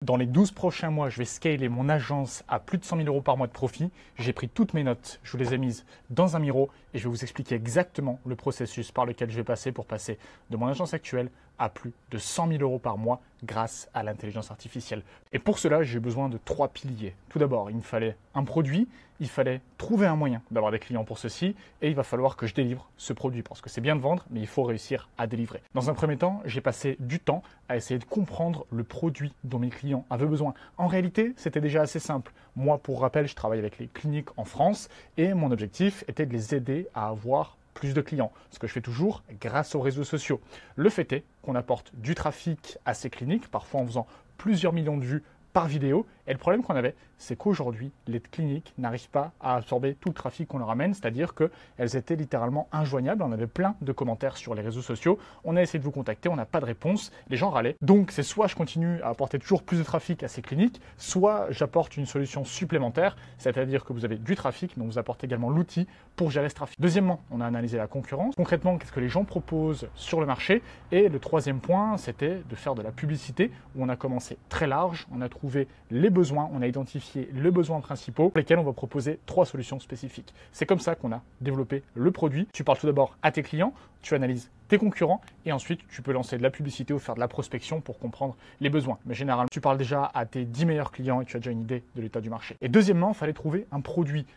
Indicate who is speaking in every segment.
Speaker 1: Dans les 12 prochains mois, je vais scaler mon agence à plus de 100 000 € par mois de profit. J'ai pris toutes mes notes, je vous les ai mises dans un Miro et je vais vous expliquer exactement le processus par lequel je vais passer pour passer de mon agence actuelle à plus de 100 000 € par mois grâce à l'intelligence artificielle. Et pour cela, j'ai besoin de 3 piliers. Tout d'abord, il me fallait un produit, il fallait trouver un moyen d'avoir des clients pour ceci et il va falloir que je délivre ce produit parce que c'est bien de vendre, mais il faut réussir à délivrer. Dans un premier temps, j'ai passé du temps à essayer de comprendre le produit dont mes clients avaient besoin. En réalité, c'était déjà assez simple. Moi, pour rappel, je travaille avec les cliniques en France et mon objectif était de les aider à avoir plus de clients, ce que je fais toujours grâce aux réseaux sociaux. Le fait est qu'on apporte du trafic à ces cliniques, parfois en faisant plusieurs millions de vues par vidéo. Et le problème qu'on avait, c'est qu'aujourd'hui, les cliniques n'arrivent pas à absorber tout le trafic qu'on leur amène, c'est-à-dire qu'elles étaient littéralement injoignables. On avait plein de commentaires sur les réseaux sociaux. On a essayé de vous contacter, on n'a pas de réponse. Les gens râlaient. Donc, c'est soit je continue à apporter toujours plus de trafic à ces cliniques, soit j'apporte une solution supplémentaire, c'est-à-dire que vous avez du trafic, mais on vous apporte également l'outil pour gérer ce trafic. Deuxièmement, on a analysé la concurrence. Concrètement, qu'est-ce que les gens proposent sur le marché? Et le troisième point, c'était de faire de la publicité, où on a commencé très large, on a trouvé les besoins, on a identifié les besoins principaux pour lesquels on va proposer 3 solutions spécifiques. C'est comme ça qu'on a développé le produit. Tu parles tout d'abord à tes clients, tu analyses tes concurrents et ensuite tu peux lancer de la publicité ou faire de la prospection pour comprendre les besoins. Mais généralement, tu parles déjà à tes 10 meilleurs clients et tu as déjà une idée de l'état du marché. Et deuxièmement, il fallait trouver un produit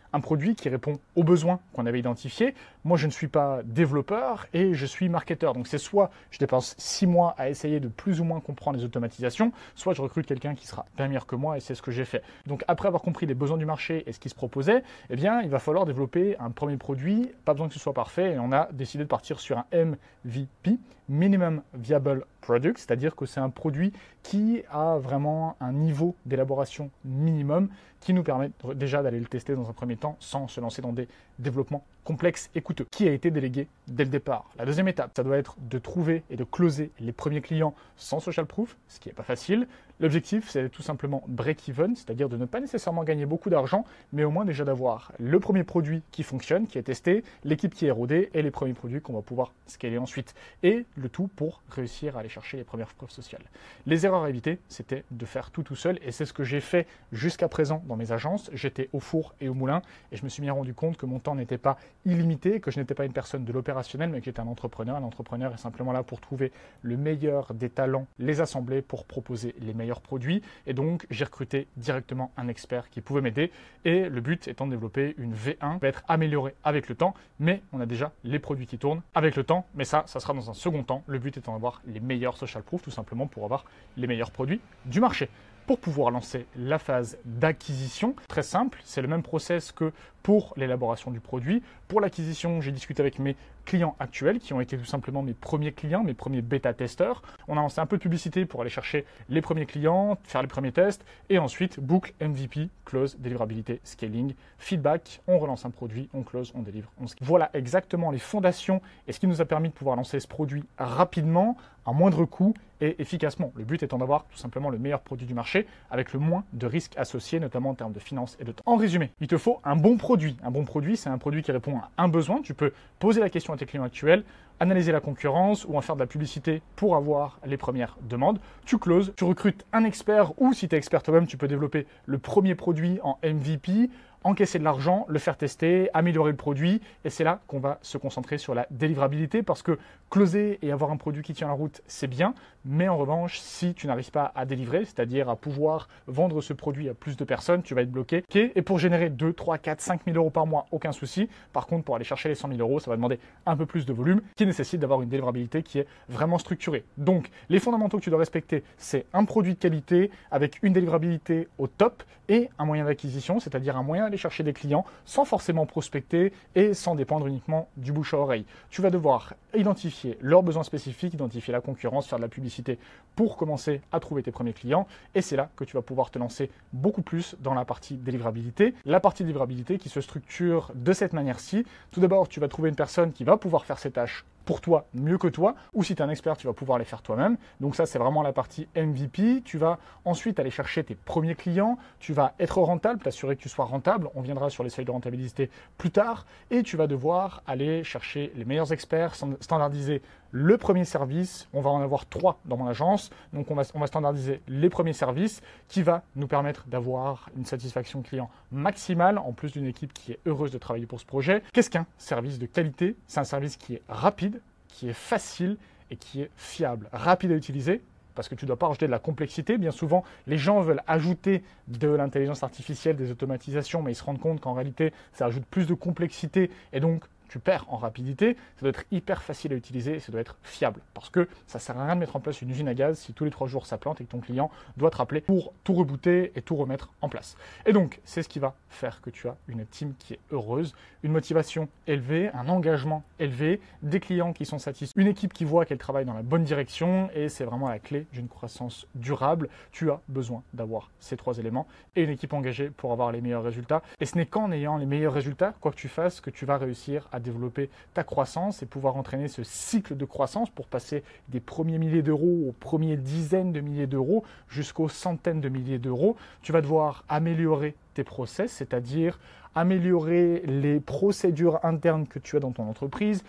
Speaker 1: qui répond aux besoins qu'on avait identifiés. Moi, je ne suis pas développeur et je suis marketeur. Donc, c'est soit je dépense 6 mois à essayer de plus ou moins comprendre les automatisations, soit je recrute quelqu'un qui sera bien meilleur que moi et c'est ce que j'ai fait. Donc, après avoir compris les besoins du marché et ce qui se proposait, eh bien, il va falloir développer un premier produit. Pas besoin que ce soit parfait et on a décidé de partir sur un MVP, Minimum Viable Product, c'est-à-dire que c'est un produit qui a vraiment un niveau d'élaboration minimum qui nous permet déjà d'aller le tester dans un premier temps sans se lancer dans des développements complexes et coûteux, qui a été délégué dès le départ. La deuxième étape, ça doit être de trouver et de closer les premiers clients sans social proof, ce qui n'est pas facile. L'objectif, c'est tout simplement break-even, c'est-à-dire de ne pas nécessairement gagner beaucoup d'argent, mais au moins déjà d'avoir le premier produit qui fonctionne, qui est testé, l'équipe qui est rodée et les premiers produits qu'on va pouvoir scaler ensuite. Et le tout pour réussir à aller chercher les premières preuves sociales. Les erreurs à éviter, c'était de faire tout seul et c'est ce que j'ai fait jusqu'à présent dans mes agences. J'étais au four et au moulin et je me suis bien rendu compte que mon temps n'était pas illimité, que je n'étais pas une personne de l'opérationnel, mais que j'étais un entrepreneur. Un entrepreneur est simplement là pour trouver le meilleur des talents, les assembler pour proposer les meilleurs produits. Et donc, j'ai recruté directement un expert qui pouvait m'aider. Et le but étant de développer une V1 qui va être améliorée avec le temps, mais on a déjà les produits qui tournent avec le temps. Mais ça sera dans un second temps. Le but étant d'avoir les meilleurs social proof, tout simplement pour avoir les meilleurs produits du marché. Pour pouvoir lancer la phase d'acquisition, très simple, c'est le même process que pour l'élaboration du produit. Pour l'acquisition, j'ai discuté avec mes clients actuels qui ont été tout simplement mes premiers clients, mes premiers bêta-testeurs. On a lancé un peu de publicité pour aller chercher les premiers clients, faire les premiers tests et ensuite boucle MVP, close, délivrabilité, scaling, feedback, on relance un produit, on close, on délivre, on scale. Voilà exactement les fondations et ce qui nous a permis de pouvoir lancer ce produit rapidement, à moindre coût et efficacement. Le but étant d'avoir tout simplement le meilleur produit du marché avec le moins de risques associés, notamment en termes de finances et de temps. En résumé, il te faut un bon produit. Un bon produit, c'est un produit qui répond à un besoin. Tu peux poser la question à tes clients actuels, analyser la concurrence ou en faire de la publicité pour avoir les premières demandes. Tu closes, tu recrutes un expert ou si tu es expert toi-même, tu peux développer le premier produit en MVP, encaisser de l'argent, le faire tester, améliorer le produit et c'est là qu'on va se concentrer sur la délivrabilité parce que closer et avoir un produit qui tient la route, c'est bien, mais en revanche, si tu n'arrives pas à délivrer, c'est-à-dire à pouvoir vendre ce produit à plus de personnes, tu vas être bloqué. Et pour générer 2, 3, 4, 5 000 € par mois, aucun souci. Par contre, pour aller chercher les 100 000 €, ça va demander un peu plus de volume qui nécessite d'avoir une délivrabilité qui est vraiment structurée. Donc, les fondamentaux que tu dois respecter, c'est un produit de qualité avec une délivrabilité au top et un moyen d'acquisition, c'est-à-dire un moyen d'aller chercher des clients sans forcément prospecter et sans dépendre uniquement du bouche à oreille. Tu vas devoir identifier leurs besoins spécifiques, identifier la concurrence, faire de la publicité pour commencer à trouver tes premiers clients et c'est là que tu vas pouvoir te lancer beaucoup plus dans la partie délivrabilité. La partie délivrabilité qui se structure de cette manière-ci. Tout d'abord, tu vas trouver une personne qui va pouvoir faire ces tâches pour toi mieux que toi, ou si tu es un expert, tu vas pouvoir les faire toi-même. Donc ça, c'est vraiment la partie MVP. Tu vas ensuite aller chercher tes premiers clients, tu vas être rentable, t'assurer que tu sois rentable, on viendra sur les seuils de rentabilité plus tard, et tu vas devoir aller chercher les meilleurs experts, standardiser Le premier service, on va en avoir 3 dans mon agence. Donc, on va standardiser les premiers services qui va nous permettre d'avoir une satisfaction client maximale, en plus d'une équipe qui est heureuse de travailler pour ce projet. Qu'est-ce qu'un service de qualité? C'est un service qui est rapide, qui est facile et qui est fiable. Rapide à utiliser, parce que tu ne dois pas rajouter de la complexité. Bien souvent, les gens veulent ajouter de l'intelligence artificielle, des automatisations, mais ils se rendent compte qu'en réalité, ça ajoute plus de complexité et donc tu perds en rapidité. Ça doit être hyper facile à utiliser et ça doit être fiable parce que ça ne sert à rien de mettre en place une usine à gaz si tous les 3 jours ça plante et que ton client doit te rappeler pour tout rebooter et tout remettre en place. Et donc, c'est ce qui va faire que tu as une team qui est heureuse, une motivation élevée, un engagement élevé, des clients qui sont satisfaits, une équipe qui voit qu'elle travaille dans la bonne direction et c'est vraiment la clé d'une croissance durable. Tu as besoin d'avoir ces 3 éléments et une équipe engagée pour avoir les meilleurs résultats. Et ce n'est qu'en ayant les meilleurs résultats, quoi que tu fasses, que tu vas réussir à développer ta croissance et pouvoir entraîner ce cycle de croissance pour passer des premiers milliers d'euros aux premières dizaines de milliers d'euros jusqu'aux centaines de milliers d'euros. Tu vas devoir améliorer tes process, c'est-à-dire améliorer les procédures internes que tu as dans ton entreprise,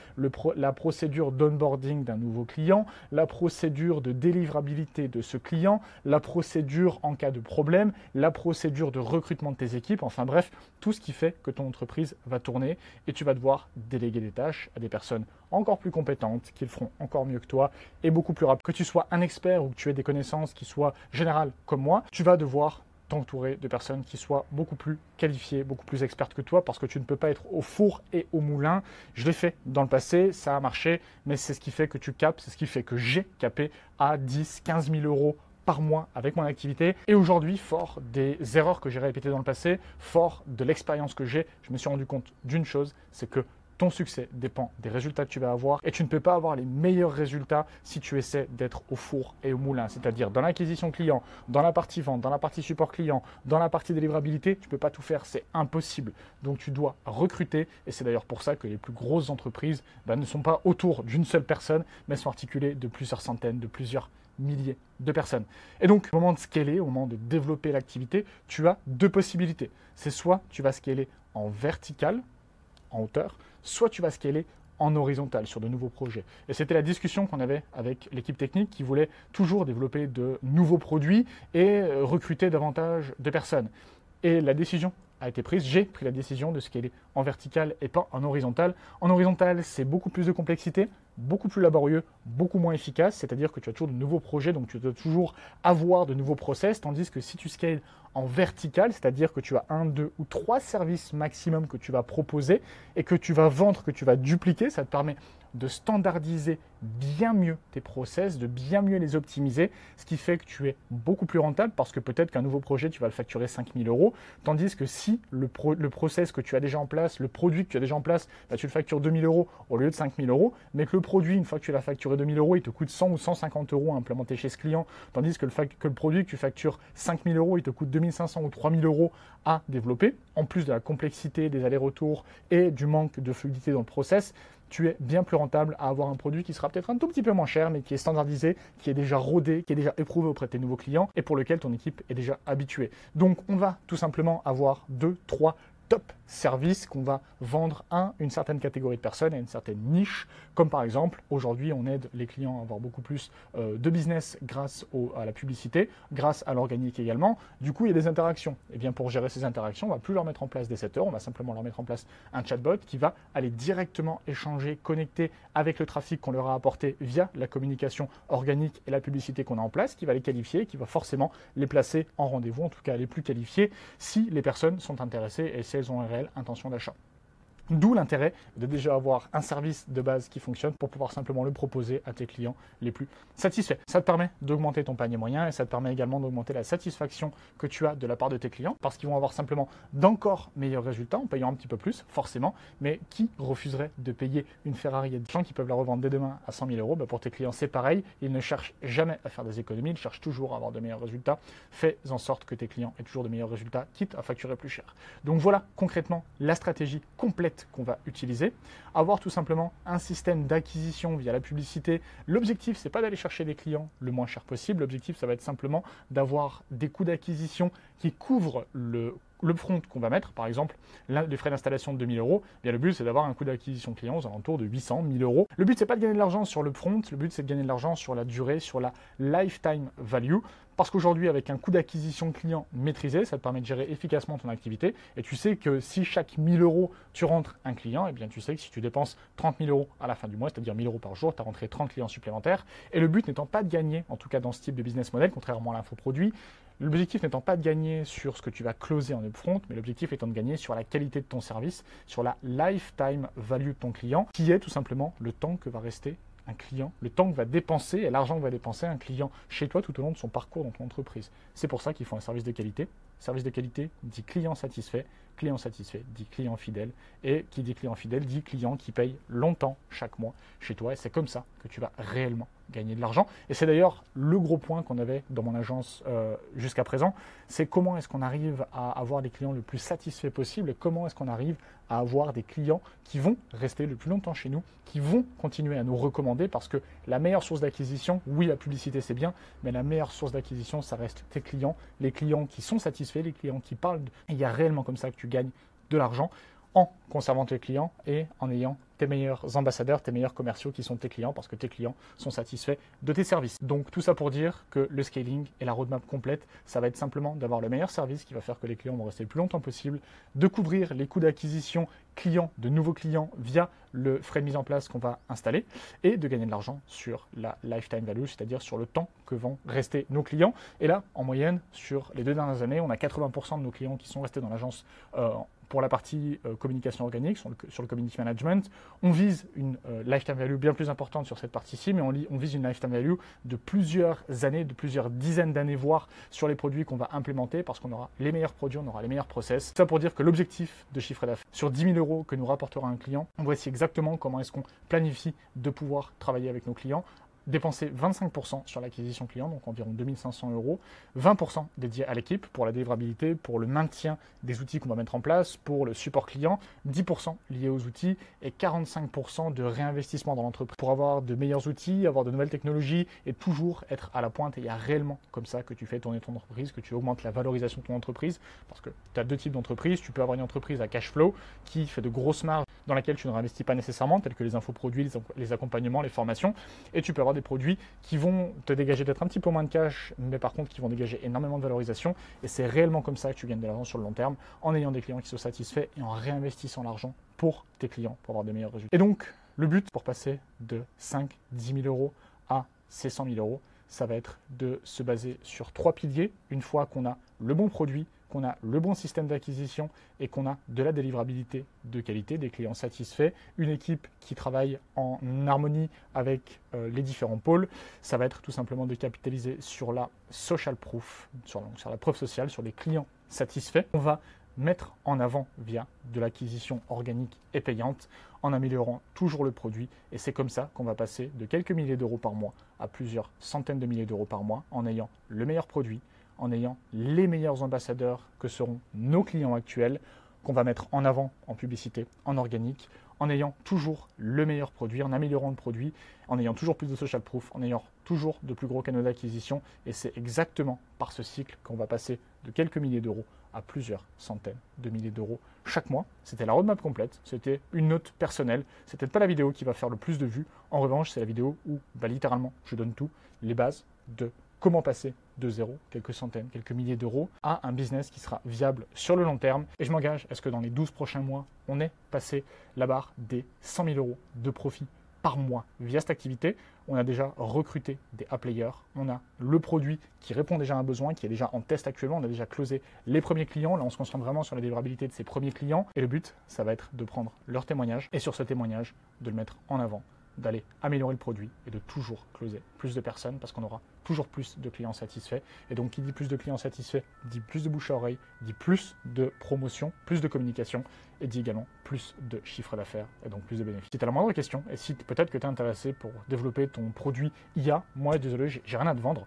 Speaker 1: la procédure d'onboarding d'un nouveau client, la procédure de délivrabilité de ce client, la procédure en cas de problème, la procédure de recrutement de tes équipes, enfin bref, tout ce qui fait que ton entreprise va tourner et tu vas devoir déléguer des tâches à des personnes encore plus compétentes, qui le feront encore mieux que toi et beaucoup plus rapide. Que tu sois un expert ou que tu aies des connaissances qui soient générales comme moi, tu vas devoir t'entourer de personnes qui soient beaucoup plus qualifiées, beaucoup plus expertes que toi, parce que tu ne peux pas être au four et au moulin. Je l'ai fait dans le passé, ça a marché, mais c'est ce qui fait que tu capes, c'est ce qui fait que j'ai capé à 10, 15 000 euros par mois avec mon activité. Et aujourd'hui, fort des erreurs que j'ai répétées dans le passé, fort de l'expérience que j'ai, je me suis rendu compte d'une chose, c'est que ton succès dépend des résultats que tu vas avoir et tu ne peux pas avoir les meilleurs résultats si tu essaies d'être au four et au moulin, c'est-à-dire dans l'acquisition client, dans la partie vente, dans la partie support client, dans la partie délivrabilité, tu ne peux pas tout faire, c'est impossible. Donc tu dois recruter et c'est d'ailleurs pour ça que les plus grosses entreprises ne sont pas autour d'une seule personne, mais sont articulées de plusieurs centaines, de plusieurs milliers de personnes. Et donc, au moment de scaler, au moment de développer l'activité, tu as 2 possibilités. C'est soit tu vas scaler en vertical, en hauteur, soit tu vas scaler en horizontal sur de nouveaux projets. Et c'était la discussion qu'on avait avec l'équipe technique qui voulait toujours développer de nouveaux produits et recruter davantage de personnes. Et la décision a été prise, j'ai pris la décision de scaler en vertical et pas en horizontal. En horizontal, c'est beaucoup plus de complexité, beaucoup plus laborieux, beaucoup moins efficace, c'est-à-dire que tu as toujours de nouveaux projets, donc tu dois toujours avoir de nouveaux process, tandis que si tu scales en vertical, c'est-à-dire que tu as 1, 2 ou 3 services maximum que tu vas proposer et que tu vas vendre, que tu vas dupliquer, ça te permet de standardiser bien mieux tes process, de bien mieux les optimiser, ce qui fait que tu es beaucoup plus rentable parce que peut-être qu'un nouveau projet, tu vas le facturer 5 000 euros, tandis que si le process que tu as déjà en place, le produit que tu as déjà en place, tu le factures 2 000 euros au lieu de 5 000 euros, mais que le produit, une fois que tu l'as facturé 2 000 euros, il te coûte 100 ou 150 euros à implémenter chez ce client, tandis que le produit que tu factures 5 000 euros, il te coûte 2 500 ou 3 000 euros à développer, en plus de la complexité des allers-retours et du manque de fluidité dans le process, tu es bien plus rentable à avoir un produit qui sera peut-être un tout petit peu moins cher, mais qui est standardisé, qui est déjà rodé, qui est déjà éprouvé auprès de tes nouveaux clients et pour lequel ton équipe est déjà habituée. Donc, on va tout simplement avoir 2, 3 top services qu'on va vendre à une certaine catégorie de personnes, à une certaine niche, comme par exemple, aujourd'hui, on aide les clients à avoir beaucoup plus de business grâce à la publicité, grâce à l'organique également. Du coup, il y a des interactions. Et bien, pour gérer ces interactions, on ne va plus leur mettre en place des setters, on va simplement leur mettre en place un chatbot qui va aller directement échanger, connecter avec le trafic qu'on leur a apporté via la communication organique et la publicité qu'on a en place, qui va les qualifier, qui va forcément les placer en rendez-vous, en tout cas les plus qualifiés, si les personnes sont intéressées et si elles ont une réelle intention d'achat. D'où l'intérêt de déjà avoir un service de base qui fonctionne pour pouvoir simplement le proposer à tes clients les plus satisfaits. Ça te permet d'augmenter ton panier moyen et ça te permet également d'augmenter la satisfaction que tu as de la part de tes clients parce qu'ils vont avoir simplement d'encore meilleurs résultats en payant un petit peu plus, forcément. Mais qui refuserait de payer une Ferrari? Il y a des gens qui peuvent la revendre dès demain à 100 000 euros. Pour tes clients, c'est pareil. Ils ne cherchent jamais à faire des économies, ils cherchent toujours à avoir de meilleurs résultats. Fais en sorte que tes clients aient toujours de meilleurs résultats, quitte à facturer plus cher. Donc voilà concrètement la stratégie complète complète qu'on va utiliser, avoir tout simplement un système d'acquisition via la publicité. L'objectif, c'est pas d'aller chercher des clients le moins cher possible. L'objectif, ça va être simplement d'avoir des coûts d'acquisition qui couvrent le front qu'on va mettre. Par exemple, les frais d'installation de 2000 €, bien le but, c'est d'avoir un coût d'acquisition client aux alentours de 800, 1000 €. Le but, c'est pas de gagner de l'argent sur le front, le but, c'est de gagner de l'argent sur la durée, sur la lifetime value. Parce qu'aujourd'hui, avec un coût d'acquisition client maîtrisé, ça te permet de gérer efficacement ton activité. Et tu sais que si chaque 1000 € tu rentres un client, eh bien tu sais que si tu dépenses 30 000 € à la fin du mois, c'est-à-dire 1000 € par jour, tu as rentré 30 clients supplémentaires. Et le but n'étant pas de gagner, en tout cas dans ce type de business model, contrairement à l'infoproduit, l'objectif n'étant pas de gagner sur ce que tu vas closer en upfront, mais l'objectif étant de gagner sur la qualité de ton service, sur la lifetime value de ton client, qui est tout simplement le temps que va rester un client, le temps que va dépenser et l'argent que va dépenser un client chez toi tout au long de son parcours dans ton entreprise. C'est pour ça qu'il faut un service de qualité. Service de qualité dit client satisfait dit client fidèle, et qui dit client fidèle dit client qui paye longtemps chaque mois chez toi, et c'est comme ça que tu vas réellement gagner de l'argent. Et c'est d'ailleurs le gros point qu'on avait dans mon agence jusqu'à présent, c'est comment est-ce qu'on arrive à avoir des clients le plus satisfaits possible, et comment est-ce qu'on arrive à avoir des clients qui vont rester le plus longtemps chez nous, qui vont continuer à nous recommander, parce que la meilleure source d'acquisition, oui, la publicité c'est bien, mais la meilleure source d'acquisition, ça reste tes clients, les clients qui sont satisfaits, les clients qui parlent. Et il y a réellement comme ça que tu gagnes de l'argent en conservant tes clients et en ayant tes meilleurs ambassadeurs, tes meilleurs commerciaux qui sont tes clients, parce que tes clients sont satisfaits de tes services. Donc tout ça pour dire que le scaling et la roadmap complète, ça va être simplement d'avoir le meilleur service qui va faire que les clients vont rester le plus longtemps possible, de couvrir les coûts d'acquisition clients, de nouveaux clients via le frais de mise en place qu'on va installer, et de gagner de l'argent sur la lifetime value, c'est-à-dire sur le temps que vont rester nos clients. Et là, en moyenne, sur les 2 dernières années, on a 80% de nos clients qui sont restés dans l'agence pour la partie communication organique, sur le community management. On vise une lifetime value bien plus importante sur cette partie-ci, mais on vise une lifetime value de plusieurs années, de plusieurs dizaines d'années, voire sur les produits qu'on va implémenter, parce qu'on aura les meilleurs produits, on aura les meilleurs process. Ça pour dire que l'objectif de chiffre d'affaires sur 10 000 € que nous rapportera un client, voici exactement comment est-ce qu'on planifie de pouvoir travailler avec nos clients. Dépenser 25% sur l'acquisition client, donc environ 2500 €, 20% dédié à l'équipe pour la délivrabilité, pour le maintien des outils qu'on va mettre en place, pour le support client, 10% lié aux outils et 45% de réinvestissement dans l'entreprise pour avoir de meilleurs outils, avoir de nouvelles technologies et toujours être à la pointe. Et il y a réellement comme ça que tu fais tourner ton entreprise, que tu augmentes la valorisation de ton entreprise, parce que tu as deux types d'entreprises. Tu peux avoir une entreprise à cash flow qui fait de grosses marges dans laquelle tu ne réinvestis pas nécessairement, telles que les infoproduits, les accompagnements, les formations, et tu peux avoir des produits qui vont te dégager peut-être un petit peu moins de cash, mais par contre qui vont dégager énormément de valorisation. Et c'est réellement comme ça que tu gagnes de l'argent sur le long terme, en ayant des clients qui sont satisfaits et en réinvestissant l'argent pour tes clients, pour avoir de meilleurs résultats. Et donc, le but pour passer de 5, 10 000 € à ces 100 000 €, ça va être de se baser sur 3 piliers. Une fois qu'on a le bon produit, qu'on a le bon système d'acquisition et qu'on a de la délivrabilité de qualité, des clients satisfaits, une équipe qui travaille en harmonie avec les différents pôles, ça va être tout simplement de capitaliser sur la social proof, sur la preuve sociale, sur les clients satisfaits. On va mettre en avant via de l'acquisition organique et payante en améliorant toujours le produit, et c'est comme ça qu'on va passer de quelques milliers d'euros par mois à plusieurs centaines de milliers d'euros par mois en ayant le meilleur produit, en ayant les meilleurs ambassadeurs que seront nos clients actuels, qu'on va mettre en avant en publicité, en organique, en ayant toujours le meilleur produit, en améliorant le produit, en ayant toujours plus de social proof, en ayant toujours de plus gros canaux d'acquisition. Et c'est exactement par ce cycle qu'on va passer de quelques milliers d'euros à plusieurs centaines de milliers d'euros chaque mois. C'était la roadmap complète, c'était une note personnelle, c'était pas la vidéo qui va faire le plus de vues. En revanche, c'est la vidéo où littéralement je donne tout, les bases de comment passer de zéro, quelques centaines, quelques milliers d'euros, à un business qui sera viable sur le long terme. Et je m'engage à ce que dans les 12 prochains mois, on ait passé la barre des 100 000 € de profit par mois via cette activité. On a déjà recruté des A-players, on a le produit qui répond déjà à un besoin, qui est déjà en test actuellement, on a déjà closé les premiers clients. Là, on se concentre vraiment sur la délivrabilité de ces premiers clients. Et le but, ça va être de prendre leur témoignage et sur ce témoignage, de le mettre en avant, d'aller améliorer le produit et de toujours closer plus de personnes, parce qu'on aura toujours plus de clients satisfaits. Et donc, qui dit plus de clients satisfaits, dit plus de bouche à oreille, dit plus de promotion, plus de communication, et dit également plus de chiffre d'affaires et donc plus de bénéfices. Si tu as la moindre question et si peut-être que tu es intéressé pour développer ton produit IA, moi désolé, j'ai rien à te vendre.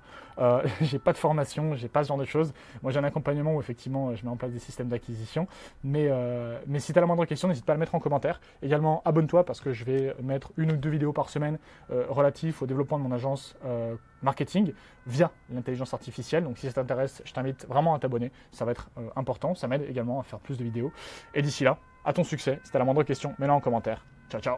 Speaker 1: J'ai pas de formation, j'ai pas ce genre de choses. Moi j'ai un accompagnement où effectivement je mets en place des systèmes d'acquisition. Mais si tu as la moindre question, n'hésite pas à le mettre en commentaire. Également, abonne-toi parce que je vais mettre 1 ou 2 vidéos par semaine relatives au développement de mon agence marketing via l'intelligence artificielle. Donc si ça t'intéresse, je t'invite vraiment à t'abonner. Ça va être important. Ça m'aide également à faire plus de vidéos. Et d'ici là, à ton succès. Si tu as la moindre question, mets-la en commentaire. Ciao, ciao.